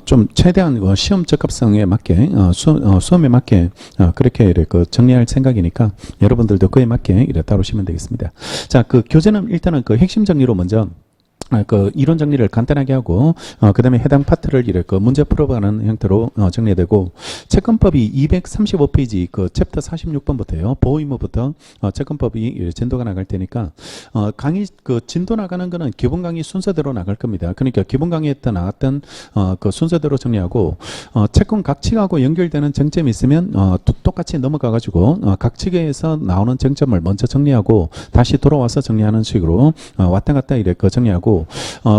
좀 최대한 시험 적합성에 맞게 수험에 맞게 그렇게 이렇게 정리할 생각이니까 여러분들도 그에 맞게 이렇게 따르시면 되겠습니다. 자, 그 교재는 일단은 그 핵심 정리로 먼저 그 이론 정리를 간단하게 하고 그 다음에 해당 파트를 이렇게 문제 풀어가는 형태로 정리되고 채권법이 235페이지 그 챕터 46번부터요. 보호의무부터 채권법이 진도가 나갈 테니까 강의 그 진도 나가는 거는 기본 강의 순서대로 나갈 겁니다. 그러니까 기본 강의에 나왔던 그 순서대로 정리하고 채권 각칙하고 연결되는 정점이 있으면 똑같이 넘어가 가지고 각칙에서 나오는 정점을 먼저 정리하고 다시 돌아와서 정리하는 식으로 왔다 갔다 이렇게 정리하고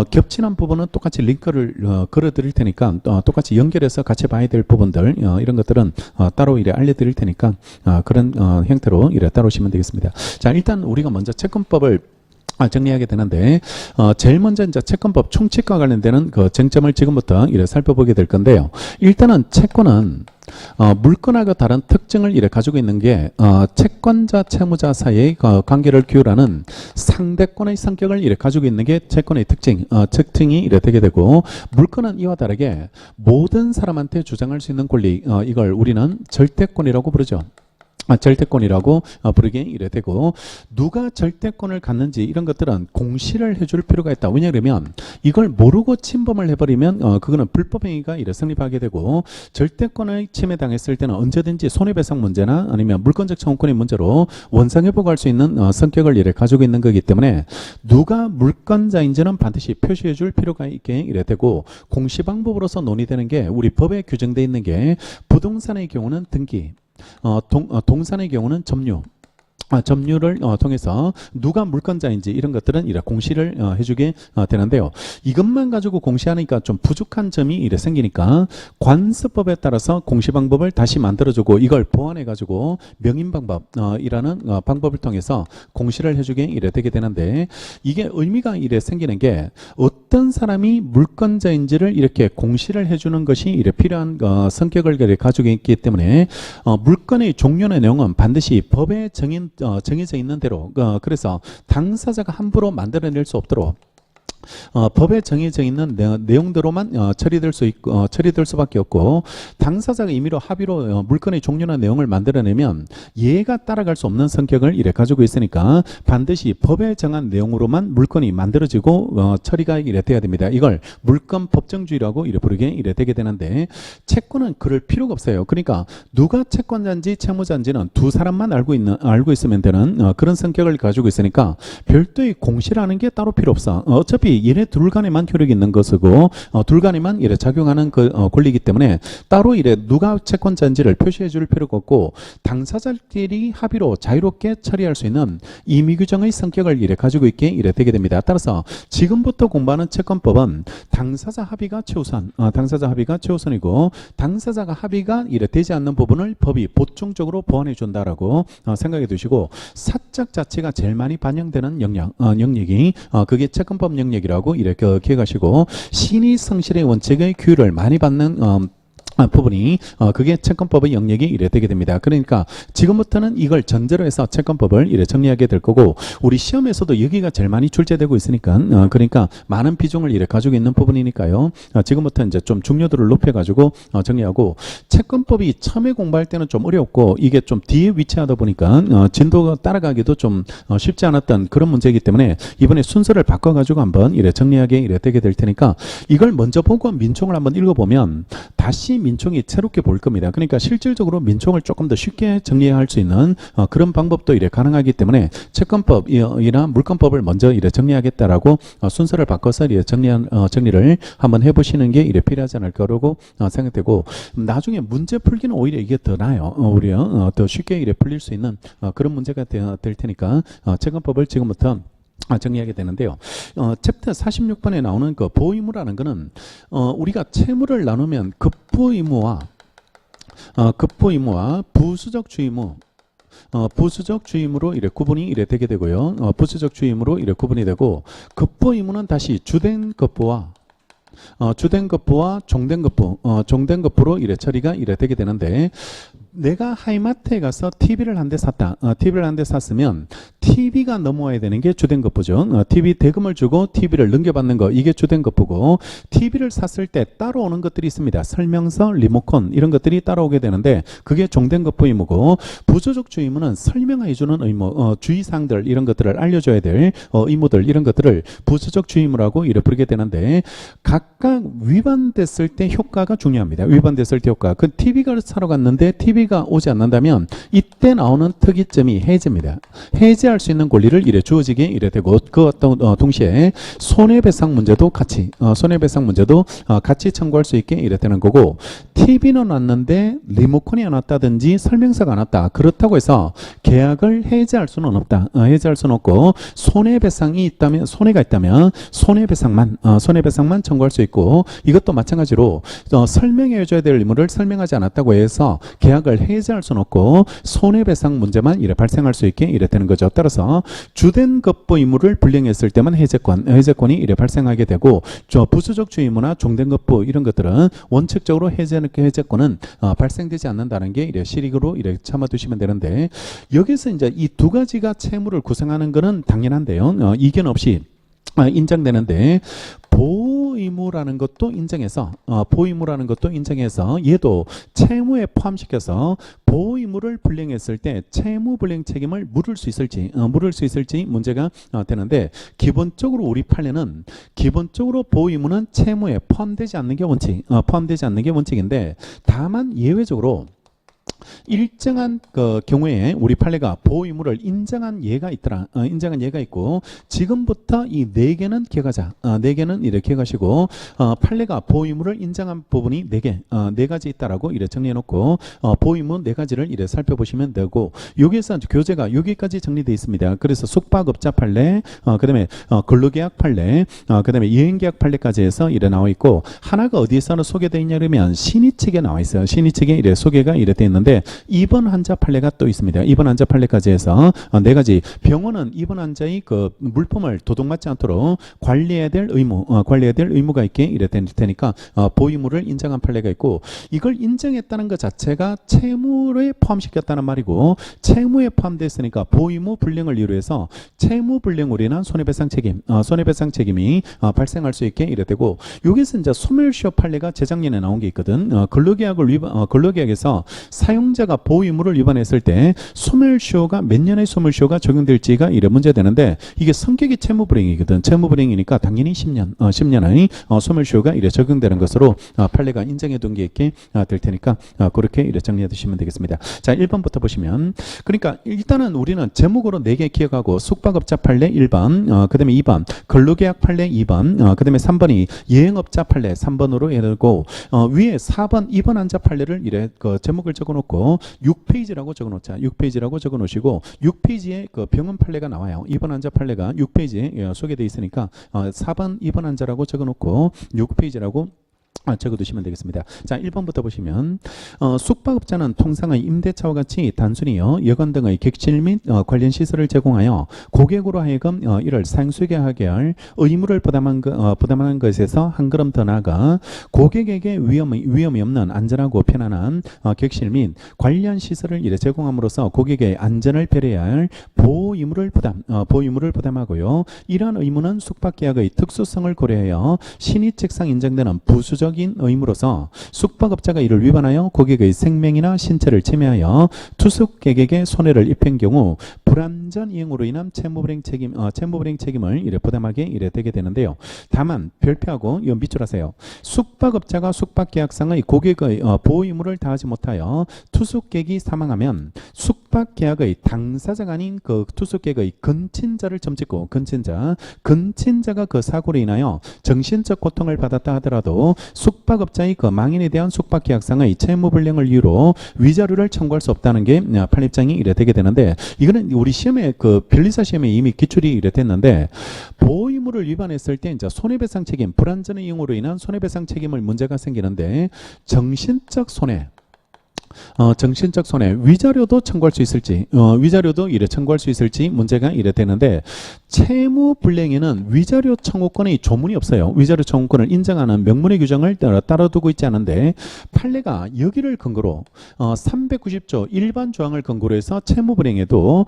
겹치는 부분은 똑같이 링크를 걸어 드릴 테니까 똑같이 연결해서 같이 봐야 될 부분들 이런 것들은 따로 이래 알려드릴 테니까 그런 형태로 이래 따르시면 되겠습니다. 자, 일단 우리가 먼저 채권법을 정리하게 되는데 제일 먼저 이제 채권법 총칙과 관련되는 그 쟁점을 지금부터 이래 살펴보게 될 건데요. 일단은 채권은 물건하고 다른 특징을 이래 가지고 있는 게 채권자 채무자 사이의 관계를 규율하는 상대권의 성격을 이래 가지고 있는 게 채권의 특징이 이래 되게 되고, 물건은 이와 다르게 모든 사람한테 주장할 수 있는 권리, 이걸 우리는 절대권이라고 부르죠. 절대권이라고 부르게 이래 되고, 누가 절대권을 갖는지 이런 것들은 공시를 해줄 필요가 있다. 왜냐하면 이걸 모르고 침범을 해버리면 그거는 불법행위가 이래 성립하게 되고, 절대권을 침해당했을 때는 언제든지 손해배상 문제나 아니면 물권적 청구권의 문제로 원상회복할 수 있는 성격을 이래 가지고 있는 거기 때문에 누가 물권자인지는 반드시 표시해 줄 필요가 있게 이래 되고, 공시 방법으로서 논의되는 게 우리 법에 규정되어 있는 게 부동산의 경우는 등기, 동산의 경우는 점유, 점유를 통해서 누가 물권자인지 이런 것들은 이래 공시를 해주게 되는데요. 이것만 가지고 공시하니까 좀 부족한 점이 이래 생기니까 관습법에 따라서 공시 방법을 다시 만들어주고 이걸 보완해 가지고 명인방법이라는 방법을 통해서 공시를 해주게 이래 되게 되는데, 이게 의미가 이래 생기는 게 어떤 사람이 물권자인지를 이렇게 공시를 해주는 것이 이래 필요한 성격을 가지고 있기 때문에 물건의 종류의 내용은 반드시 법에 정해져 있는 대로, 그래서 당사자가 함부로 만들어낼 수 없도록 법에 정해져 있는 내용대로만 처리될 수밖에 없고, 당사자가 임의로 합의로 물건의 종류나 내용을 만들어내면 얘가 따라갈 수 없는 성격을 이래 가지고 있으니까 반드시 법에 정한 내용으로만 물건이 만들어지고 처리가 이래 돼야 됩니다. 이걸 물건 법정주의라고 이래 부르게 이래 되게 되는데, 채권은 그럴 필요가 없어요. 그러니까 누가 채권자인지 채무자인지는 두 사람만 알고 있으면 되는 그런 성격을 가지고 있으니까 별도의 공시라는 게 따로 필요 없어. 어차피 얘네 둘 간에만 효력이 있는 것이고 둘 간에만 이래 작용하는 그 권리이기 때문에 따로 이래 누가 채권자인지를 표시해 줄 필요가 없고, 당사자끼리 합의로 자유롭게 처리할 수 있는 임의 규정의 성격을 이래 가지고 있게 이래 되게 됩니다. 따라서 지금부터 공부하는 채권법은 당사자 합의가 최우선이고, 당사자가 합의가 이래 되지 않는 부분을 법이 보충적으로 보완해 준다라고 생각해 두시고, 사적 자체가 제일 많이 반영되는 영역이 그게 채권법 영역이라고 이렇게 기억하시고, 신의 성실의 원칙의 규율을 많이 받는 부분이 그게 채권법의 영역이 이래 되게 됩니다. 그러니까 지금부터는 이걸 전제로 해서 채권법을 이래 정리하게 될 거고, 우리 시험에서도 여기가 제일 많이 출제되고 있으니까 그러니까 많은 비중을 이래 가지고 있는 부분이니까요. 지금부터 이제 좀 중요도를 높여 가지고 정리하고, 채권법이 처음에 공부할 때는 좀 어렵고 이게 좀 뒤에 위치하다 보니까 진도가 따라가기도 좀 쉽지 않았던 그런 문제이기 때문에 이번에 순서를 바꿔 가지고 한번 이래 정리하게 이래 되게 될 테니까, 이걸 먼저 보고 민총을 한번 읽어보면 다시 민총이 새롭게 보일 겁니다. 그러니까 실질적으로 민총을 조금 더 쉽게 정리할 수 있는 그런 방법도 이래 가능하기 때문에 채권법이나 물권법을 먼저 이래 정리하겠다라고 순서를 바꿔서 이래 정리를 한번 해보시는 게 이래 필요하지 않을까라고 생각되고, 나중에 문제 풀기는 오히려 이게 더 나아요. 오히려 더 쉽게 이래 풀릴 수 있는 그런 문제가 될 테니까 채권법을 지금부터 정리하게 되는데요. 챕터 46번에 나오는 그 보호의무라는 거는 우리가 채무를 나누면 급부의무와 부수적 주의무, 부수적 주의무로 이래 구분이 이래 되게 되고요. 부수적 주의무로 이래 구분이 되고, 급부의무는 다시 주된 급부와 종된 급부로 이래 처리가 이래 되게 되는데, 내가 하이마트에 가서 TV를 한 대 샀다. TV를 한 대 샀으면 TV가 넘어와야 되는 게 주된 급부죠. TV 대금을 주고 TV를 넘겨받는 거, 이게 주된 급부고, TV를 샀을 때 따라오는 것들이 있습니다. 설명서, 리모컨 이런 것들이 따라오게 되는데 그게 종된 급부 의무고, 부수적 주 의무는 설명해 주는 의무, 주의사항들 이런 것들을 알려줘야 될 의무들 이런 것들을 부수적 주 의무라고 이래 부르게 되는데, 각각 위반됐을 때 효과가 중요합니다. 위반됐을 때 효과. 그 TV가 사러 갔는데 TV가 오지 않는다면 이때 나오는 특이점이 해제입니다. 해제할 수 있는 권리를 이래 주어지게 이래 되고, 그 어떤 동시에 손해배상 문제도 같이 같이 청구할 수 있게 이래 되는 거고, TV는 왔는데 리모컨이 안 왔다든지 설명서가 안 왔다. 그렇다고 해서 계약을 해제할 수는 없다. 해제할 수는 없고, 손해배상이 있다면, 손해가 있다면 손해배상만 청구할 수 있고, 이것도 마찬가지로 설명해 줘야 될 의무를 설명하지 않았다고 해서 계약을 해제할 수는 없고, 손해배상 문제만 이래 발생할 수 있게 이래 되는 거죠. 따라서 주된 급부 의무를 불이행했을 때만 해제권이 이래 발생하게 되고, 부수적 주 의무나 종된 급부 이런 것들은 원칙적으로 해제권은 발생되지 않는다는 게 이래 실익으로 이래 참아두시면 되는데, 여기서 이제 이 두 가지가 채무를 구성하는 것은 당연한데요. 이견 없이 인정되는데, 보호의무라는 것도 인정해서 얘도 채무에 포함시켜서 보호의무를 불이행했을 때 채무 불이행 책임을 물을 수 있을지 문제가 되는데, 기본적으로 우리 판례는 기본적으로 보호의무는 채무에 포함되지 않는 게 원칙인데, 다만 예외적으로 일정한 그 경우에 우리 판례가 보호의무를 인정한 예가 있고, 지금부터 이 4개는 기억하자. 4개는 이렇게 가시고, 판례가 보호의무를 인정한 부분이 4가지 있다라고 이래 정리해 놓고, 보호의무 4가지를 이래 살펴보시면 되고, 여기에서 교재가 여기까지 정리되어 있습니다. 그래서 숙박업자 판례, 그다음에 근로계약 판례, 그다음에 여행계약 판례까지 해서 이래 나와 있고, 하나가 어디에서는 소개되어 있냐면 신의 측에 나와 있어요. 신의 측에 이래 소개가 이래 되어 있는데, 입원 환자 판례가 또 있습니다. 입원 환자 판례까지 해서 4가지. 병원은 입원 환자의 그 물품을 도둑맞지 않도록 관리해야 될 의무가 있게 이래 되니까 보호의무를 인정한 판례가 있고, 이걸 인정했다는 것 자체가 채무에 포함시켰다는 말이고, 채무에 포함됐으니까 보호의무 불이행을 이유로 해서 채무 불이행으로 인한 손해배상 책임이 발생할 수 있게 이래 되고, 여기서 이제 소멸시효 판례가 재작년에 나온 게 있거든. 근로계약에서 사용자가 보호의무를 위반했을 때 소멸시효가 몇 년의 소멸시효가 적용될지가 이래 문제되는데, 이게 성격이 채무불이행이거든. 채무불이행이니까 당연히 10년의 소멸시효가 이래 적용되는 것으로 판례가 인정해 둔 게 있게 될 테니까 그렇게 이래 정리해 두시면 되겠습니다. 자, 1번부터 보시면, 그러니까 일단은 우리는 제목으로 4개 기억하고, 숙박업자 판례 1번, 그 다음에 2번 근로계약 판례 2번, 그 다음에 3번이 여행업자 판례 3번으로 해두고, 위에 4번 입원 환자 판례를 이래 그 제목을 적어놓고 6페이지라고 적어놓자. 6페이지라고 적어놓으시고, 6페이지에 그 병원 판례가 나와요. 입원 환자 판례가 6페이지에 소개되어 있으니까 4번 입원 환자라고 적어놓고 6페이지라고 적어두시면 되겠습니다. 자, 1번부터 보시면, 숙박업자는 통상의 임대차와 같이 단순히요 여관 등의 객실 및 관련 시설을 제공하여 고객으로 하여금 이를 사용수익에 하게 할 의무를 부담하는 것에서 한 걸음 더 나아가 고객에게 위험이 없는 안전하고 편안한 객실 및 관련 시설을 이래 제공함으로써 고객의 안전을 배려해야 할 보호의무를 부담하고요. 이러한 의무는 숙박계약의 특수성을 고려하여 신의책상 인정되는 부수적 의무로서 숙박업자가 이를 위반하여 고객의 생명이나 신체를 침해하여 투숙객에게 손해를 입힌 경우 불안전 이행으로 인한 채무불이행 책임을 이래 부담하게 이래 되게 되는데요. 다만 별표하고 이거 밑줄 하세요. 숙박업자가 숙박계약상의 고객의 보호 의무를 다하지 못하여 투숙객이 사망하면 숙박계약의 당사자가 아닌 그 투숙객의 근친자를 점찍고, 근친자가 그 사고로 인하여 정신적 고통을 받았다 하더라도 숙박업자의 그 망인에 대한 숙박계약상의 채무불이행을 이유로 위자료를 청구할 수 없다는 게 판례입장이 이래 되게 되는데, 이거는 우리 시험에 그 변리사 시험에 이미 기출이 이래 됐는데, 보호의무를 위반했을 때 이제 손해배상 책임, 불안전 이용으로 인한 손해배상 책임을 문제가 생기는데, 정신적 손해 정신적 손해, 위자료도 청구할 수 있을지, 위자료도 이래 청구할 수 있을지 문제가 이래 되는데, 채무 불이행에는 위자료 청구권의 조문이 없어요. 위자료 청구권을 인정하는 명문의 규정을 따라두고 있지 않은데, 판례가 여기를 근거로 390조 일반 조항을 근거로 해서 채무 불이행에도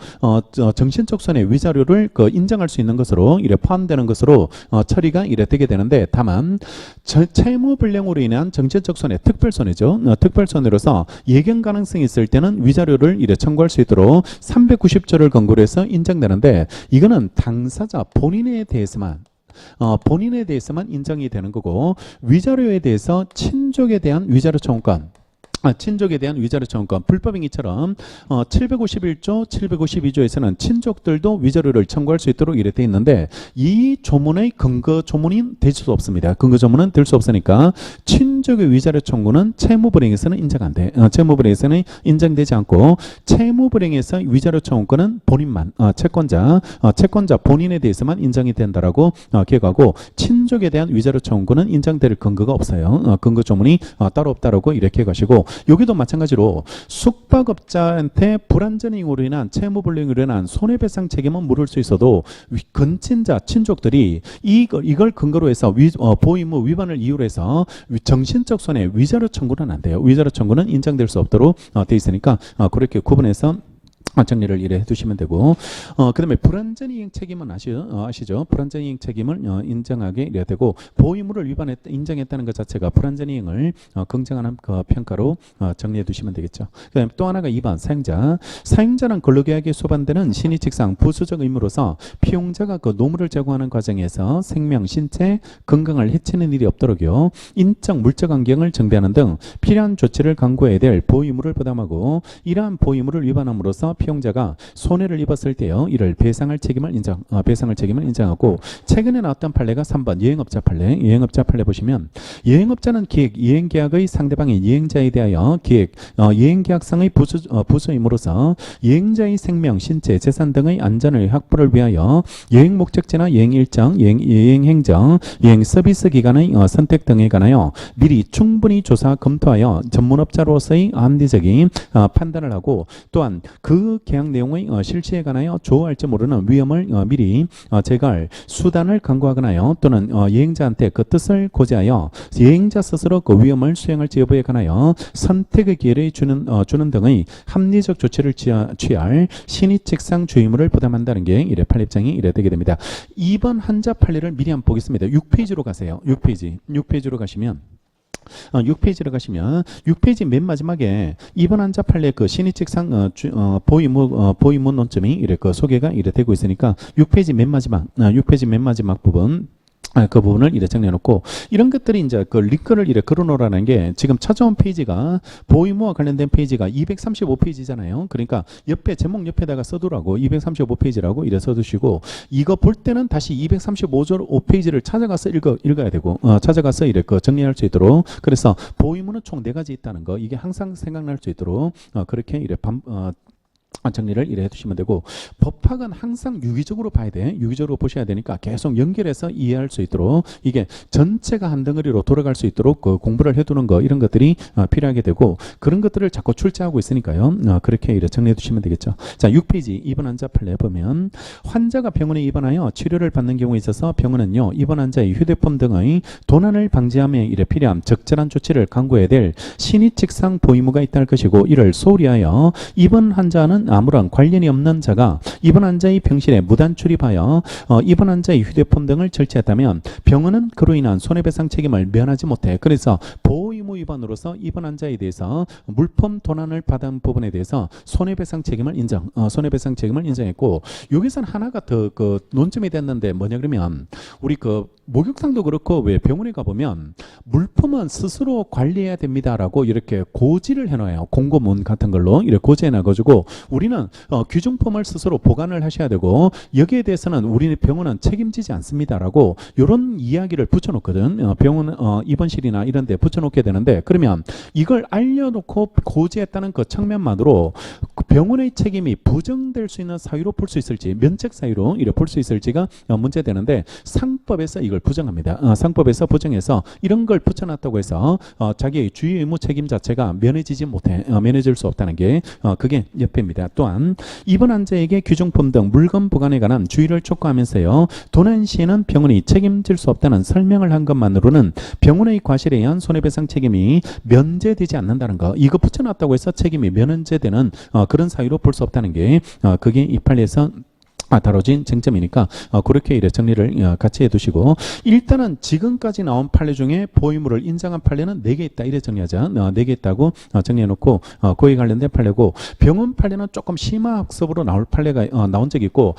정신적 손해 위자료를 인정할 수 있는 것으로 이래 포함되는 것으로 처리가 이래 되게 되는데, 다만 채무 불이행으로 인한 정신적 손해, 특별 손해죠. 특별 손해로서 예견 가능성이 있을 때는 위자료를 이래 청구할 수 있도록 390조를 근거로 해서 인정되는데, 이거는 당사자 본인에 대해서만 인정이 되는 거고, 위자료에 대해서 친족에 대한 위자료 청구권, 친족에 대한 위자료 청구권, 불법행위처럼 751조, 752조에서는 친족들도 위자료를 청구할 수 있도록 이래 돼 있는데, 이 조문의 근거 조문이 될 수 없습니다. 근거 조문은 될 수 없으니까 친족의 위자료 청구는 채무불이행에서는 인정 안 돼. 채무불이행에서는 인정되지 않고, 채무불이행에서 위자료 청구권은 본인만, 채권자 본인에 대해서만 인정이 된다라고 기억하고, 친족에 대한 위자료 청구권은 인정될 근거가 없어요. 근거 조문이 따로 없다라고 이렇게 가시고, 여기도 마찬가지로 숙박업자한테 불안전행위로 인한 채무불이행으로 인한 손해배상 책임은 물을 수 있어도, 근친자 친족들이 이걸 근거로 해서 보의무 위반을 이유로 해서 정신적 손해 위자료 청구는 안 돼요. 위자료 청구는 인정될 수 없도록 돼 있으니까 그렇게 구분해서 정리를 이래 해두시면 되고, 그 다음에 불안전이행 책임은 아시죠? 불안전이행 책임을 인정하게 이래야 되고, 보의무를 인정했다는 것 자체가 불안전이행을 긍정하는 그 평가로 정리해 두시면 되겠죠. 그 다음에 또 하나가 2번 사용자는 근로계약에 수반되는 신의칙상 부수적 의무로서 피용자가 그 노무를 제공하는 과정에서 생명, 신체, 건강을 해치는 일이 없도록요, 인적, 물적 환경을 정비하는 등 필요한 조치를 강구해야 될 보의무를 부담하고, 이러한 보의무를 위반함으로써 피용자가 손해를 입었을 때요, 이를 배상할 책임을 인정하고, 최근에 나왔던 판례가 3번 여행업자 판례 보시면, 여행업자는 여행계약의 상대방인 여행자에 대하여 여행계약상의 부수임으로써 여행자의 생명, 신체, 재산 등의 안전의 확보를 위하여 여행 목적지나 여행 일정, 여행 행정, 여행 서비스 기간의 선택 등에 관하여 미리 충분히 조사 검토하여 전문업자로서의 합리적인 판단을 하고, 또한 그 계약 내용의 실시에 관하여 조할지 모르는 위험을 미리 제거할 수단을 강구하거나요, 또는 여행자한테 그 뜻을 고지하여 여행자 스스로 그 위험을 수행할지 여부에 관하여 선택의 기회를 주는 등의 합리적 조치를 취할 신의칙상 주의무를 부담한다는 게 이래 판례입장이 이래 되게 됩니다. 2번 한자 판례를 미리 한번 보겠습니다. 6페이지로 가세요. 6페이지로 가시면 6페이지 맨 마지막에 2번 한자 판례 그 신의칙상 보의무 논점이 이래 그 소개가 이래 되고 있으니까 6페이지 맨 마지막 부분, 그 부분을 이래 정리해놓고, 이런 것들이 이제 그 링크를 이래 걸어놓으라는 게, 지금 찾아온 페이지가 보의무와 관련된 페이지가 235페이지잖아요. 그러니까 제목 옆에다가 써두라고 235페이지라고 이래 써두시고, 이거 볼 때는 다시 235페이지를 찾아가서 읽어야 되고, 찾아가서 이래 그 정리할 수 있도록, 그래서 보의무는 총 4가지 있다는 거, 이게 항상 생각날 수 있도록 그렇게 이래 정리를 이래 해두시면 되고, 법학은 항상 유기적으로 봐야 돼. 유기적으로 보셔야 되니까 계속 연결해서 이해할 수 있도록, 이게 전체가 한 덩어리로 돌아갈 수 있도록 그 공부를 해두는 거, 이런 것들이 필요하게 되고, 그런 것들을 자꾸 출제하고 있으니까요, 그렇게 이래 정리해 두시면 되겠죠. 자, 6페이지 2번 환자 판례 보면, 환자가 병원에 입원하여 치료를 받는 경우에 있어서 병원은요, 입원 환자의 휴대폰 등의 도난을 방지함에 이래 필요한 적절한 조치를 강구해야 될 신의칙상 보의무가 있다 할 것이고, 이를 소홀히 하여 입원 환자는 아무런 관련이 없는 자가 입원 환자의 병실에 무단 출입하여 입원 환자의 휴대폰 등을 절취했다면 병원은 그로 인한 손해배상 책임을 면하지 못해. 그래서 보호의무 위반으로서 입원 환자에 대해서 물품 도난을 받은 부분에 대해서 손해배상 책임을 인정했고, 여기서는 하나가 더 그 논점이 됐는데 뭐냐 그러면, 우리 그 목욕탕도 그렇고 왜 병원에 가보면 물품은 스스로 관리해야 됩니다라고 이렇게 고지를 해놔요. 공고문 같은 걸로 이렇게 고지해놔가지고, 우리는 귀중품을 스스로 보관을 하셔야 되고, 여기에 대해서는 우리 병원은 책임지지 않습니다라고 이런 이야기를 붙여놓거든. 병원 입원실이나 이런 데 붙여놓게 되는데, 그러면 이걸 알려놓고 고지했다는 그 측면만으로 병원의 책임이 부정될 수 있는 사유로 볼 수 있을지, 면책 사유로 이래 볼 수 있을지가 문제되는데 상법에서 이걸 부정합니다. 상법에서 부정해서 이런 걸 붙여놨다고 해서 자기의 주의 의무 책임 자체가 면해질 수 없다는 게 그게 옆입니다. 또한 입원 환자에게 귀중품 등 물건 보관에 관한 주의를 촉구하면서요, 도난 시에는 병원이 책임질 수 없다는 설명을 한 것만으로는 병원의 과실에 의한 손해배상 책임이 면제되지 않는다는 거, 이거 붙여놨다고 해서 책임이 면제되는 그런 사유로 볼 수 없다는 게 그게 이 판례에서 다뤄진 쟁점이니까 그렇게 이래 정리를 같이 해두시고, 일단은 지금까지 나온 판례 중에 보유물을 인정한 판례는 4개 있다 이래 정리하자. 4개 있다고 정리해놓고 그에 관련된 판례고, 병원 판례는 조금 심화 학습으로 나올 판례가 나온 적이 있고,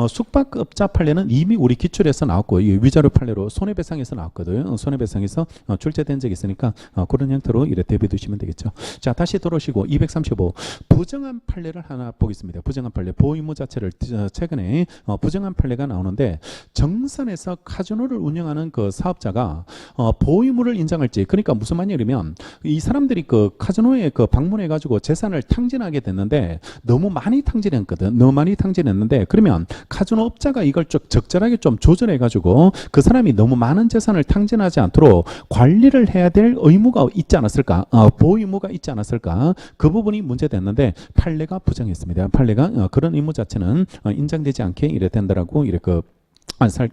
숙박업자 판례는 이미 우리 기출에서 나왔고, 이 위자료 판례로 손해배상에서 나왔거든요. 손해배상에서 출제된 적이 있으니까 그런 형태로 이래 대비해 두시면 되겠죠. 자, 다시 들어오시고 235 부정한 판례를 하나 보겠습니다. 부정한 판례, 보유무 자체를 최근에 부정한 판례가 나오는데, 정선에서 카지노를 운영하는 그 사업자가 보유물을 인정할지, 그러니까 무슨 말이냐면 이 사람들이 그 카지노에 그 방문해 가지고 재산을 탕진하게 됐는데 너무 많이 탕진했거든. 너무 많이 탕진했는데, 그러면 카지노 업자가 이걸 좀 적절하게 좀 조절해 가지고 그 사람이 너무 많은 재산을 탕진하지 않도록 관리를 해야 될 의무가 있지 않았을까, 보유무가 있지 않았을까, 그 부분이 문제됐는데 판례가 부정했습니다. 판례가 그런 의무 자체는 인정되지 않게 이래 된다라고 이렇게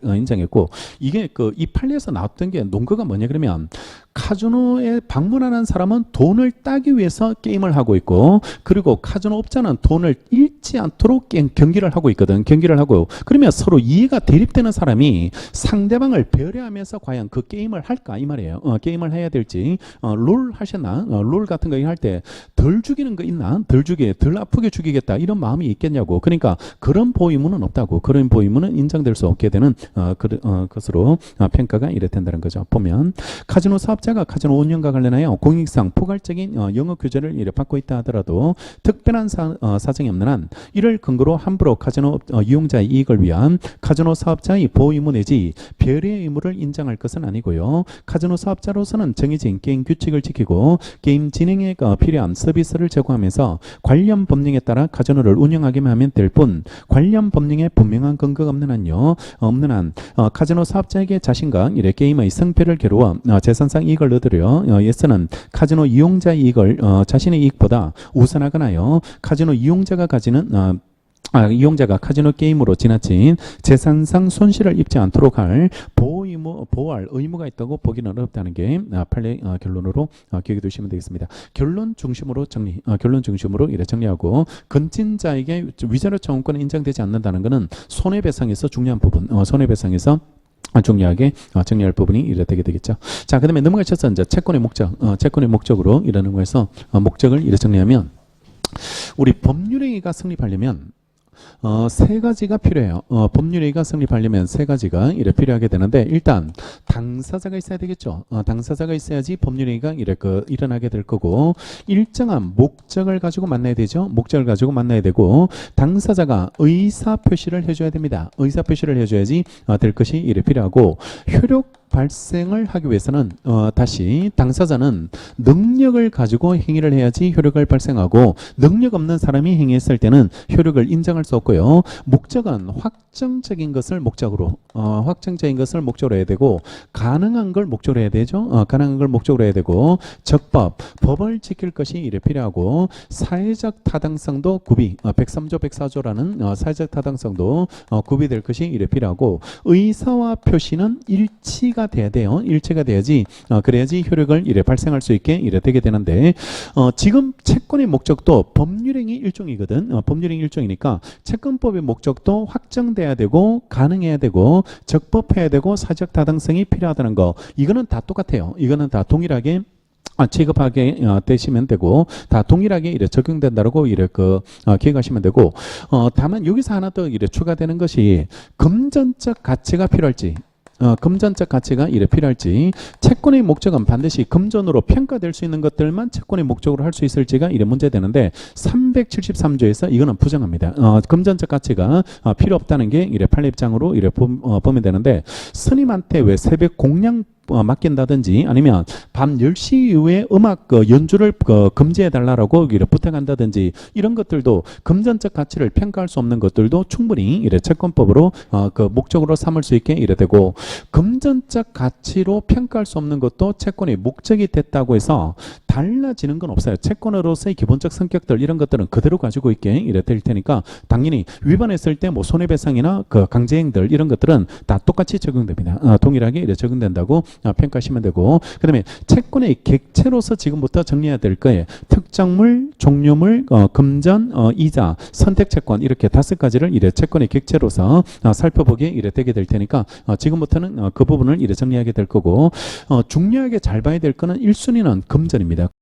인정했고, 이게 이 판례에서 나왔던 게 논거가 뭐냐 그러면, 카지노에 방문하는 사람은 돈을 따기 위해서 게임을 하고 있고, 그리고 카지노 업자는 돈을 잃지 않도록 경기를 하고 있거든. 경기를 하고, 그러면 서로 이해가 대립되는 사람이 상대방을 배려하면서 과연 그 게임을 할까 이 말이에요. 게임을 해야 될지, 롤 하셨나? 롤 같은 거 할 때 덜 죽이는 거 있나? 덜 아프게 죽이겠다 이런 마음이 있겠냐고. 그러니까 그런 보유무는 없다고. 그런 보유무는 인정될 수 없게 되는 것으로 평가가 이래 된다는 거죠. 보면 카지노 사업자가 카지노 운영과 관련하여 공익상 포괄적인 영업 규제를 이래 받고 있다 하더라도 특별한 사정이 없는 한 이를 근거로 함부로 카지노 이용자의 이익을 위한 카지노 사업자의 보호 의무 내지 배려의 의무를 인정할 것은 아니고요. 카지노 사업자로서는 정해진 게임 규칙을 지키고 게임 진행에 필요한 서비스를 제공하면서 관련 법령에 따라 카지노를 운영하기만 하면 될 뿐, 관련 법령에 분명한 근거가 없는 한 카지노 사업자에게 자신과 이래 게임의 성패를 겨루어 재산상 이익을 얻으려 애쓰는 카지노 이용자의 이익을 자신의 이익보다 우선하거나요, 카지노 이용자가 이용자가 카지노 게임으로 지나친 재산상 손실을 입지 않도록 보호할 의무가 있다고 보기는 어렵다는 게 판례 결론으로 기억해 두시면 되겠습니다. 결론 중심으로 이래 정리하고, 건진자에게 위자료 청구권이 인정되지 않는다는 것은 손해배상에서 중요한 부분, 손해배상에서 중요하게 정리할 부분이 이래 되게 되겠죠. 자, 그다음에 넘어가셔서 이제 채권의 목적으로 이러는 거에서 목적을 이래 정리하면, 우리 법률행위가 성립하려면 3가지가 필요해요. 법률행위가 성립하려면 3가지가 이래 필요하게 되는데, 일단 당사자가 있어야 되겠죠. 당사자가 있어야지 법률행위가 일어나게 될 거고, 일정한 목적을 가지고 만나야 되죠. 목적을 가지고 만나야 되고, 당사자가 의사표시를 해줘야 됩니다. 의사표시를 해줘야지 될 것이 이래 필요하고, 효력 발생을 하기 위해서는 다시 당사자는 능력을 가지고 행위를 해야지 효력을 발생하고, 능력 없는 사람이 행위했을 때는 효력을 인정할 수 없고요. 목적은 확정적인 것을 목적으로 해야 되고, 가능한 걸 목적으로 해야 되죠. 가능한 걸 목적으로 해야 되고, 법을 지킬 것이 이래 필요하고, 사회적 타당성도 103조 104조라는 사회적 타당성도 구비될 것이 이래 필요하고, 의사와 표시는 일치가 돼야 돼요. 일치가 돼야지 그래야지 효력을 이래 발생할 수 있게 이래 되게 되는데, 지금 채권의 목적도 법률행위 일종이거든. 법률행위 일종이니까 채권법의 목적도 확정돼야 되고, 가능해야 되고, 적법해야 되고, 사회적 타당성이 필요하다는 거, 이거는 다 똑같아요. 이거는 다 동일하게 취급하게 되시면 되고, 다 동일하게 이래 적용된다라고 이래 기억하시면 되고, 다만 여기서 하나 더 이래 추가되는 것이 금전적 가치가 필요할지, 금전적 가치가 이래 필요할지, 채권의 목적은 반드시 금전으로 평가될 수 있는 것들만 채권의 목적으로 할 수 있을지가 이래 문제되는데 373조에서 이거는 부정합니다. 금전적 가치가 필요 없다는 게 이래 판례입장으로 이래 보면 되는데, 스님한테 왜 새벽 공양 맡긴다든지 아니면 밤 10시 이후에 음악 연주를 금지해 달라고 이렇게 부탁한다든지 이런 것들도 금전적 가치를 평가할 수 없는 것들도 충분히 이래 채권법으로 그 목적으로 삼을 수 있게 이래 되고, 금전적 가치로 평가할 수 없는 것도 채권의 목적이 됐다고 해서 달라지는 건 없어요. 채권으로서의 기본적 성격들 이런 것들은 그대로 가지고 있게 이래 될 테니까 당연히 위반했을 때 뭐 손해배상이나 그 강제행들 이런 것들은 다 똑같이 적용됩니다. 동일하게 이래 적용된다고 평가하시면 되고, 그 다음에 채권의 객체로서 지금부터 정리해야 될 거예요. 특정물, 종료물, 금전, 이자, 선택채권 이렇게 5가지를 이래 채권의 객체로서 살펴보기에 이래 되게 될 테니까 지금부터는 그 부분을 이래 정리하게 될 거고, 중요하게 잘 봐야 될 거는 1순위는 금전입니다.